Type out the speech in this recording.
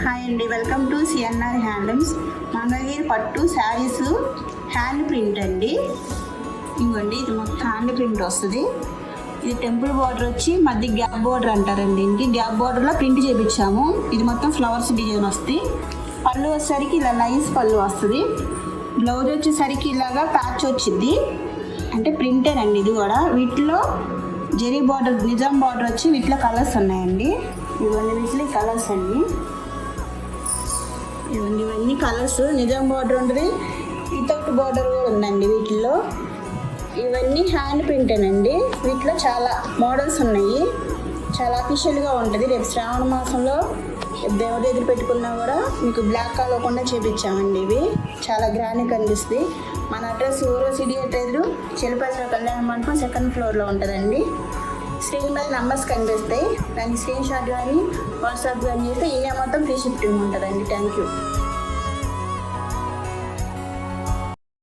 Hi అండి, welcome to CNR handlooms. Mangalagiri పట్టు saris hand print అండి. ఇంకోండి, ఇది మొత్తం హ్యాండ్ ప్రింట్ వస్తుంది. ఇది టెంపుల్ బార్డర్ వచ్చి మధ్య గ్యాప్ బార్డర్ అంటారండి. దీనికి గ్యాప్ బార్డర్లో ప్రింట్ చేయించాము. ఇది మొత్తం ఫ్లవర్స్ డిజైన్ వస్తుంది. పళ్ళు వచ్చేసరికి ఇలా లైన్స్ పళ్ళు వస్తుంది. బ్లౌజ్ వచ్చేసరికి ఇలాగా ప్యాచ్ వచ్చింది, అంటే ప్రింటేనండి. ఇది కూడా వీటిలో జెరీ బార్డర్, నిజాం బార్డర్ వచ్చి వీటిలో కలర్స్ ఉన్నాయండి. ఇవన్నీ వీటిలో కలర్స్ అండి. ఇవన్నీ కలర్స్. నిజాం బార్డర్ ఉంటుంది, వితౌట్ బార్డర్ కూడా ఉందండి వీటిల్లో. ఇవన్నీ హ్యాండ్ ప్రింటేనండి. వీటిలో చాలా మోడల్స్ ఉన్నాయి. చాలా అఫీషియల్గా ఉంటుంది. రేపు శ్రావణ మాసంలో దేవుడి దగ్గర పెట్టుకున్నా కూడా మీకు బ్లాక్ కాకుండా చేపించామండి. ఇవి చాలా గ్రాండ్గా కనిపిస్తుంది. మన అడ్రస్ ఊరో సిటీ ఎదురు చిలపల్లి కళ్యాణ మండపం 2nd ఫ్లోర్లో ఉంటుందండి. స్క్రీన్ మీద నంబర్స్ కనిపిస్తాయి. దానికి స్క్రీన్ షాట్ కానీ వాట్సాప్ కానీ చేస్తే ఈ మొత్తం ఫ్రీ షిప్పింగ్ ఉంటుందండి. Thank you.